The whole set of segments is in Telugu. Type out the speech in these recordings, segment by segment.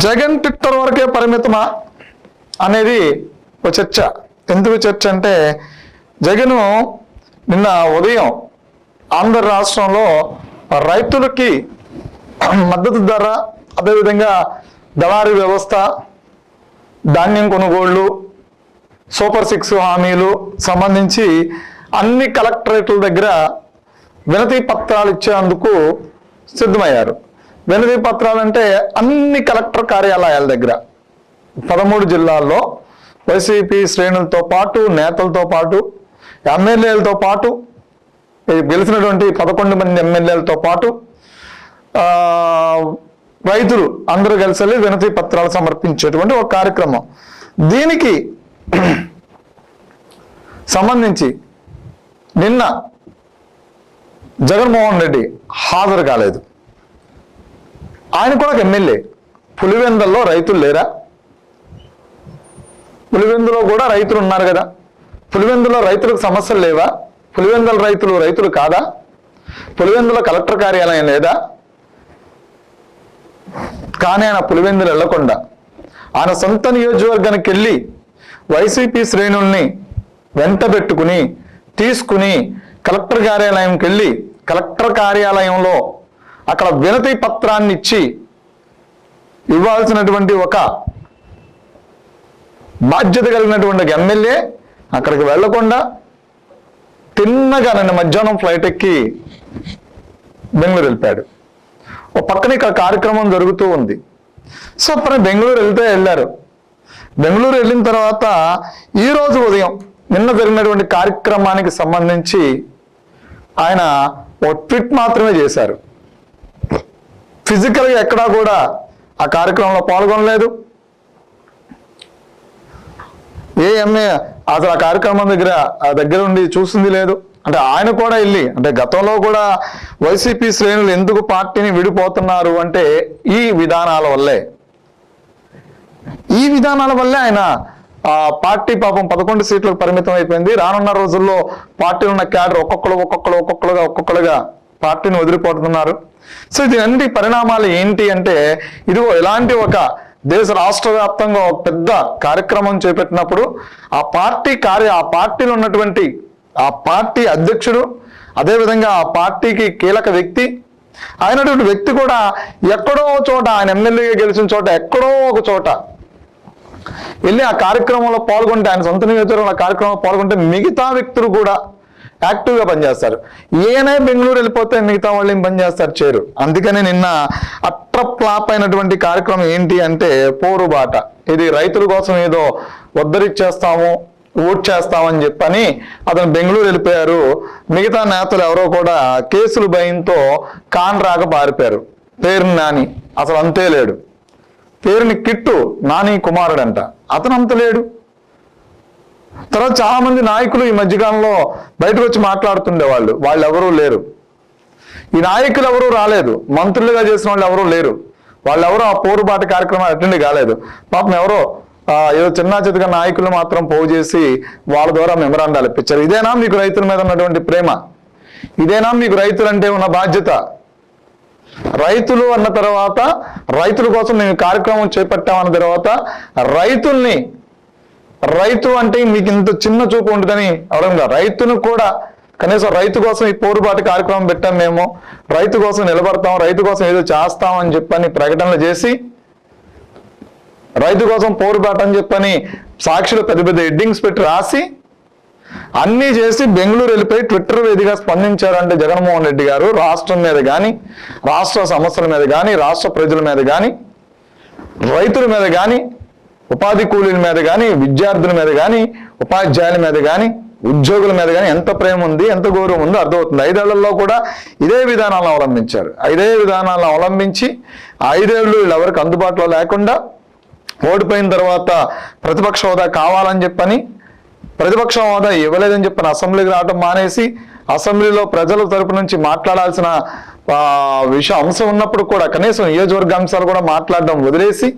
జగన్ ట్విట్టర్ వరకే పరిమితమా అనేది ఒక చర్చ. ఎందుకు చర్చ అంటే జగన్ నిన్న ఉదయం ఆంధ్ర రాష్ట్రంలో రైతులకి మద్దతు ధర, అదేవిధంగా దళారీ వ్యవస్థ, ధాన్యం కొనుగోళ్లు, సూపర్ 6 హామీలు సంబంధించి అన్ని కలెక్టరేట్ల దగ్గర వినతి పత్రాలు ఇచ్చేందుకు సిద్ధమయ్యారు. వినతి పత్రాలు అంటే అన్ని కలెక్టర్ కార్యాలయాల దగ్గర 13 జిల్లాల్లో వైసీపీ శ్రేణులతో పాటు, నేతలతో పాటు, ఎమ్మెల్యేలతో పాటు, గెలిచినటువంటి 11 మంది ఎమ్మెల్యేలతో పాటు రైతులు అందరూ కలిసి వినతి పత్రాలు సమర్పించేటువంటి ఒక కార్యక్రమం. దీనికి సంబంధించి నిన్న జగన్మోహన్ రెడ్డి హాజరు కాలేదు. ఆయన కూడా ఒక ఎమ్మెల్యే. పులివెందుల్లో రైతులు లేరా? పులివెందులో కూడా రైతులు ఉన్నారు కదా. పులివెందులో రైతులకు సమస్యలు లేవా? పులివెందుల రైతులు కాదా? పులివెందులో కలెక్టర్ కార్యాలయం లేదా? కానీ ఆయన పులివెందులు వెళ్లకుండా ఆయన సొంత నియోజకవర్గానికి వెళ్ళి వైసీపీ శ్రేణుల్ని వెంట పెట్టుకుని తీసుకుని కలెక్టర్ కార్యాలయంకి వెళ్ళి కలెక్టర్ కార్యాలయంలో అక్కడ వినతి పత్రాన్ని ఇచ్చి ఇవ్వాల్సినటువంటి ఒక బాధ్యత కలిగినటువంటి ఎమ్మెల్యే అక్కడికి వెళ్లకుండా తిన్నగా నిన్న మధ్యాహ్నం ఫ్లైట్ ఎక్కి బెంగళూరు వెళ్ళిపోయాడు. ఓ పక్కన ఇక్కడ కార్యక్రమం జరుగుతూ ఉంది. సో బెంగళూరు వెళ్ళారు. బెంగళూరు వెళ్ళిన తర్వాత ఈరోజు ఉదయం నిన్న జరిగినటువంటి కార్యక్రమానికి సంబంధించి ఆయన ఓ ట్వీట్ మాత్రమే చేశారు. ఫిజికల్గా ఎక్కడా కూడా ఆ కార్యక్రమంలో పాల్గొనలేదు. అసలు ఆ కార్యక్రమం దగ్గర ఉండి చూసింది లేదు. అంటే ఆయన కూడా వెళ్ళి, అంటే గతంలో కూడా వైసీపీ శ్రేణులు ఎందుకు పార్టీని విడిపోతున్నారు అంటే ఈ విధానాల వల్లే ఆయన పార్టీ పాపం 11 సీట్లకు పరిమితం అయిపోయింది. రానున్న రోజుల్లో పార్టీలో ఉన్న క్యాడర్ ఒక్కొక్కరుగా పార్టీని వదిలిపోతున్నారు. సో ఇది అన్ని పరిణామాలు ఏంటి అంటే ఇదిగో ఇలాంటి ఒక దేశ రాష్ట్ర వ్యాప్తంగా ఒక పెద్ద కార్యక్రమం చేపట్టినప్పుడు ఆ పార్టీలో ఉన్నటువంటి ఆ పార్టీ అధ్యక్షుడు, అదేవిధంగా ఆ పార్టీకి కీలక వ్యక్తి అయినటువంటి వ్యక్తి కూడా ఎక్కడో చోట, ఆయన ఎమ్మెల్యేగా గెలిచిన చోట ఎక్కడో ఒక చోట వెళ్ళి ఆ కార్యక్రమంలో పాల్గొంటే, ఆయన సొంత నియోజకవర్గంలో కార్యక్రమంలో పాల్గొంటే మిగతా వ్యక్తులు కూడా యాక్టివ్గా పనిచేస్తారు. ఈయనే బెంగళూరు వెళ్ళిపోతే మిగతా వాళ్ళు ఏం పనిచేస్తారు? చేయరు. అందుకని నిన్న ఫ్లాప్ అయినటువంటి కార్యక్రమం ఏంటి అంటే పోరుబాట. ఇది రైతుల కోసం ఏదో ఉద్ధరిచ్చేస్తాము, ఓట్ చేస్తామని చెప్పని అతను బెంగళూరు వెళ్ళిపోయారు. మిగతా నేతలు ఎవరో కూడా కేసులు భయంతో కాన్రాక పారిపోయారు. పేరుని నాని అసలు అంతే లేడు. పేరుని కిట్టు నాని కుమారుడంట, అతను అంత లేడు. తర్వాత చాలా మంది నాయకులు ఈ మధ్యకాలంలో బయటకు వచ్చి మాట్లాడుతుండేవాళ్ళు, వాళ్ళు ఎవరూ లేరు. ఈ నాయకులు ఎవరూ రాలేదు. మంత్రులుగా చేసిన వాళ్ళు ఎవరూ లేరు. వాళ్ళు ఎవరో ఆ పోరుబాట కార్యక్రమం అటెండ్ కాలేదు. పాపం ఎవరో ఏదో చిన్న చితక నాయకులు మాత్రం పోగు చేసి వాళ్ళ ద్వారా మెమరాండాలు ఇప్పించారు. ఇదేనా మీకు రైతుల మీద ఉన్నటువంటి ప్రేమ? ఇదేనా మీకు రైతులంటే ఉన్న బాధ్యత? రైతులు అన్న తర్వాత, రైతుల కోసం మేము కార్యక్రమం చేపట్టామన్న తర్వాత రైతు అంటే మీకు ఇంత చిన్న చూపు ఉంటుందని ఎవరంగా రైతును కూడా కనీసం రైతు కోసం ఈ పోరుబాటు కార్యక్రమం పెట్టాం, మేము రైతు కోసం నిలబడతాం, రైతు కోసం ఏదో చేస్తాం అని చెప్పని ప్రకటనలు చేసి, రైతు కోసం పోరుబాటు అని చెప్పని సాక్షులు పెద్ద పెద్ద హెడ్డింగ్స్ పెట్టి రాసి అన్నీ చేసి బెంగళూరు వెళ్ళిపోయి ట్విట్టర్ వేదికగా స్పందించారంటే జగన్మోహన్ రెడ్డి గారు రాష్ట్రం మీద కానీ, రాష్ట్ర సమస్యల మీద కానీ, రాష్ట్ర ప్రజల మీద కానీ, రైతుల మీద కానీ, ఉపాధి కూలీల మీద కానీ, విద్యార్థుల మీద కానీ, ఉపాధ్యాయుల మీద కానీ, ఉద్యోగుల మీద కానీ ఎంత ప్రేమ ఉంది, ఎంత గౌరవం ఉందో అర్థమవుతుంది. 5 ఏళ్లలో కూడా ఇదే విధానాలను అవలంబించారు. ఇదే విధానాలను అవలంబించి 5 ఏళ్ళు వీళ్ళు ఎవరికి అందుబాటులో లేకుండా ఓడిపోయిన తర్వాత ప్రతిపక్ష హోదా కావాలని చెప్పని, ప్రతిపక్ష హోదా ఇవ్వలేదని చెప్పని అసెంబ్లీకి రావడం మానేసి, అసెంబ్లీలో ప్రజల తరపు నుంచి మాట్లాడాల్సిన అంశం ఉన్నప్పుడు కూడా కనీసం నియోజకవర్గ అంశాలు కూడా మాట్లాడడం వదిలేసి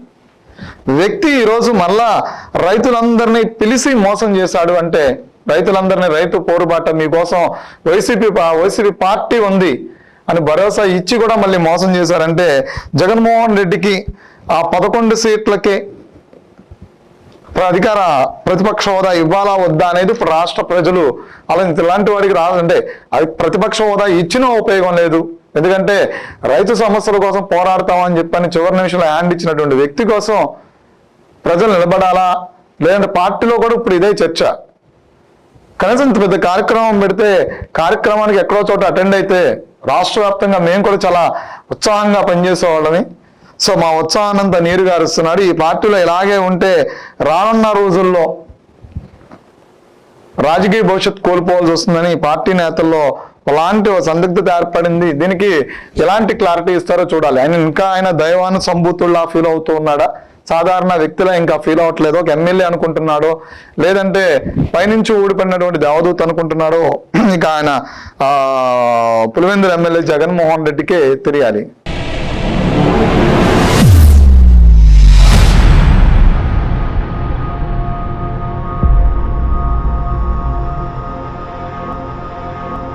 వ్యక్తి ఈరోజు మళ్ళా రైతులందరినీ పిలిచి మోసం చేశాడు. అంటే రైతులందరినీ రైతు పోరుబాట మీకోసం వైసీపీ పార్టీ ఉంది అని భరోసా ఇచ్చి కూడా మళ్ళీ మోసం చేశారంటే జగన్మోహన్ రెడ్డికి ఆ 11 సీట్లకి అధికార ప్రతిపక్ష హోదా ఇవ్వాలా వద్దా అనేది ఇప్పుడు రాష్ట్ర ప్రజలు అలా ఇలాంటి వాడికి రాదంటే అది ప్రతిపక్ష హోదా ఇచ్చినా ఉపయోగం లేదు. ఎందుకంటే రైతు సమస్యల కోసం పోరాడతామని చెప్పని చివరి నిమిషంలో హ్యాండ్ ఇచ్చినటువంటి వ్యక్తి కోసం ప్రజలు నిలబడాలా, లేదంటే పార్టీలో కూడా ఇప్పుడు ఇదే చర్చ. కనీసం ఇంత పెద్ద కార్యక్రమం పెడితే కార్యక్రమానికి ఎక్కడో చోట అటెండ్ అయితే రాష్ట్ర వ్యాప్తంగా మేము కూడా చాలా ఉత్సాహంగా పనిచేసేవాళ్ళని. సో మా ఉత్సాహాన్నంతా నీరు గారుస్తున్నాడు. ఈ పార్టీలో ఇలాగే ఉంటే రానున్న రోజుల్లో రాజకీయ భవిష్యత్తు కోల్పోవాల్సి వస్తుందని పార్టీ నేతల్లో అలాంటి సందిగ్ధత ఏర్పడింది. దీనికి ఎలాంటి క్లారిటీ ఇస్తారో చూడాలి. ఆయన దైవాను సంభూతుల్లా ఫీల్ అవుతూ ఉన్నాడా, సాధారణ వ్యక్తిలా ఇంకా ఫీల్ అవ్వట్లేదు, ఒక ఎమ్మెల్యే అనుకుంటున్నాడు, లేదంటే పైనుంచి ఊడిపడినటువంటి దేవదూత అనుకుంటున్నాడు, ఇక ఆయన పులివెందుల ఎమ్మెల్యే జగన్మోహన్ రెడ్డికి తెలియాలి.